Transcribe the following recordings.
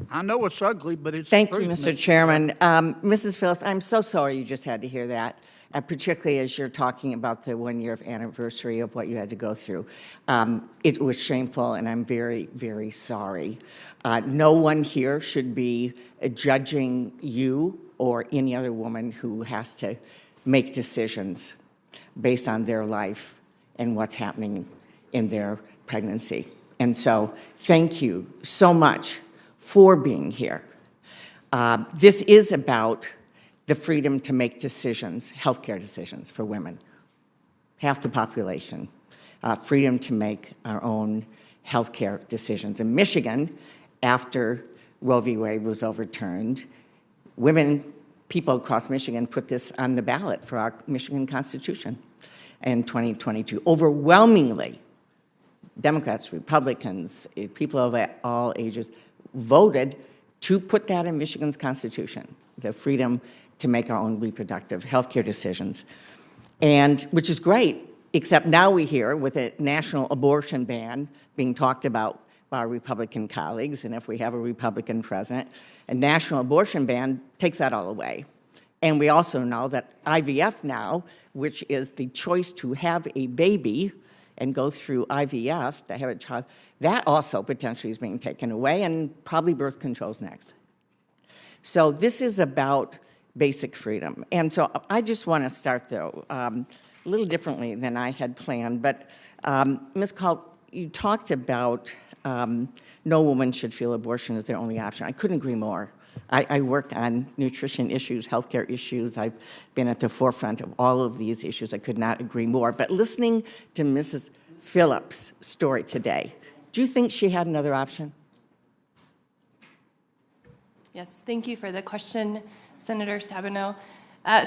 I know it's ugly, but it's Thank true, you, Mr. Mr. Chairman. Mrs. Phillips, I'm so sorry you just had to hear that, particularly as you're talking about the 1 year of anniversary of what you had to go through. It was shameful, and I'm very, very sorry. No one here should be judging you or any other woman who has to make decisions based on their life and what's happening in their pregnancy. And so, thank you so much for being here. This is about the freedom to make decisions, healthcare decisions for women, half the population, freedom to make our own healthcare decisions. In Michigan, after Roe v. Wade was overturned, people across Michigan put this on the ballot for our Michigan Constitution in 2022. Overwhelmingly, Democrats, Republicans, people of all ages voted to put that in Michigan's Constitution, the freedom to make our own reproductive healthcare decisions, and which is great, except now we hear with a national abortion ban being talked about by our Republican colleagues, and if we have a Republican president, a national abortion ban takes that all away. And we also know that IVF now, which is the choice to have a baby and go through IVF to have a child, that also potentially is being taken away, and probably birth control's next. So this is about basic freedom. And so I just want to start, though, a little differently than I had planned. But Ms. Call, you talked about no woman should feel abortion is their only option. I couldn't agree more. I work on nutrition issues, healthcare issues. I've been at the forefront of all of these issues. I could not agree more. But listening to Mrs. Phillips' story today, do you think she had another option? Yes, thank you for the question, Senator Stabenow.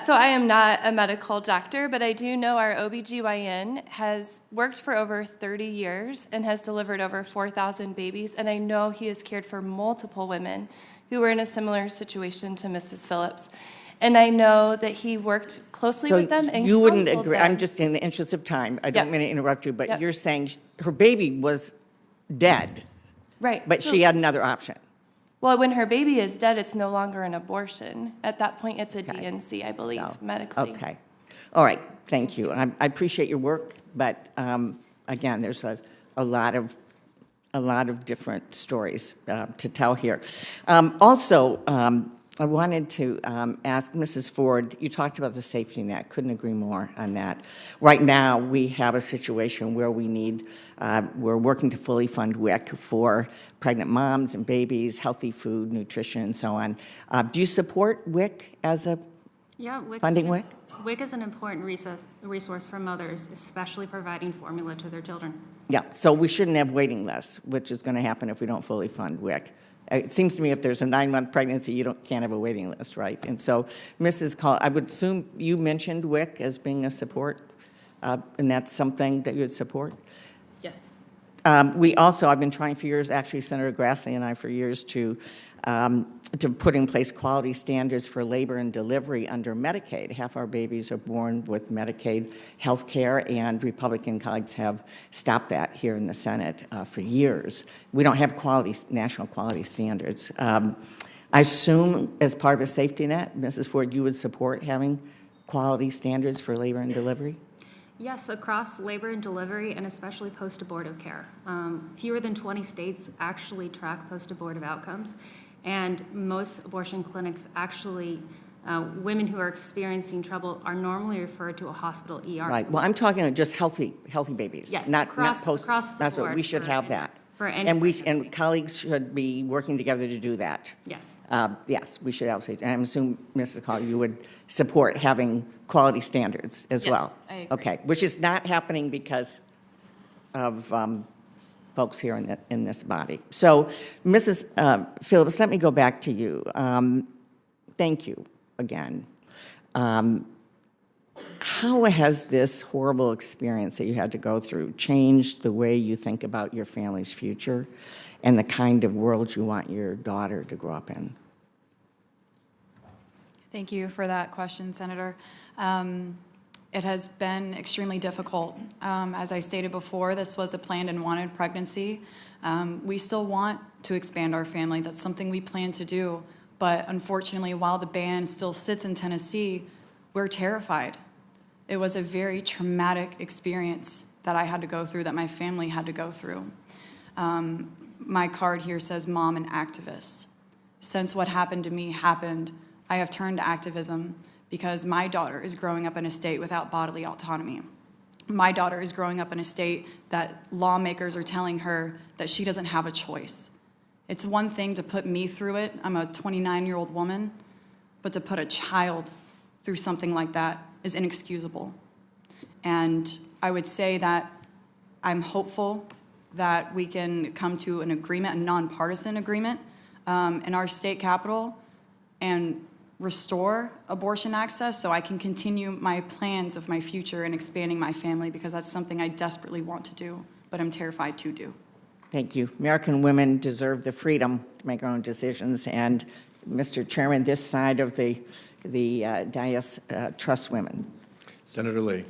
So I am not a medical doctor, but I do know our OBGYN has worked for over 30 years and has delivered over 4,000 babies, and I know he has cared for multiple women who were in a similar situation to Mrs. Phillips. And I know that he worked closely with them and you wouldn't counseled agree. them. I'm just in the interest of time. I don't Yep. mean to interrupt you, but Yep. you're saying her baby was dead, Right. but So- she had another option. Well, when her baby is dead, it's no longer an abortion. At that point, it's a DNC, I believe, So, medically. Okay. All right. Thank you. I appreciate your work, but again, there's a lot of different stories to tell here. Also, I wanted to ask Mrs. Ford, you talked about the safety net. Couldn't agree more on that. Right now, we have a situation where we're working to fully fund WIC for pregnant moms and babies, healthy food, nutrition, and so on. Do you support WIC as a funding WIC? WIC is an important resource for mothers, especially providing formula to their children. Yeah, so we shouldn't have waiting lists, which is going to happen if we don't fully fund WIC. It seems to me if there's a 9-month pregnancy, you can't have a waiting list, right? And so, Mrs. Call, I would assume you mentioned WIC as being a support, and that's something that you would support? Yes. We also, I've been trying for years, actually Senator Grassley and I for years, to put in place quality standards for labor and delivery under Medicaid. Half our babies are born with Medicaid health care, and Republican colleagues have stopped that here in the Senate for years. We don't have national quality standards. I assume as part of a safety net, Mrs. Ford, you would support having quality standards for labor and delivery? Yes, across labor and delivery, and especially post-abortive care. Fewer than 20 states actually track post-abortive outcomes, and most abortion clinics actually, women who are experiencing trouble are normally referred to a hospital ER. Right. Well, I'm talking just healthy babies. Yes, not across the That's what board we should for have that. for any And pregnancy. colleagues should be working together to do that. Yes. Yes, we should also. And I assume, Mrs. Call, you would support having quality standards as Yes, well. I agree. Okay, which is not happening because of folks here in this body. So, Mrs. Phillips, let me go back to you. Thank you again. How has this horrible experience that you had to go through changed the way you think about your family's future and the kind of world you want your daughter to grow up in? It has been extremely difficult. As I stated before, this was a planned and wanted pregnancy. We still want to expand our family. That's something we plan to do. But unfortunately, while the ban still sits in Tennessee, we're terrified. It was a very traumatic experience that I had to go through, that my family had to go through. My card here says mom and activist. Since what happened to me happened, I have turned to activism because my daughter is growing up in a state without bodily autonomy. My daughter is growing up in a state that lawmakers are telling her that she doesn't have a choice. It's one thing to put me through it. I'm a 29-year-old woman, but to put a child through something like that is inexcusable. And I would say that I'm hopeful that we can come to an agreement, a nonpartisan agreement, in our state capitol and restore abortion access so I can continue my plans of my future and expanding my family, because that's something I desperately want to do, but I'm terrified to do. Thank you. American women deserve the freedom to make our own decisions, and Mr. Chairman, this side of the dais trusts women. Senator Lee.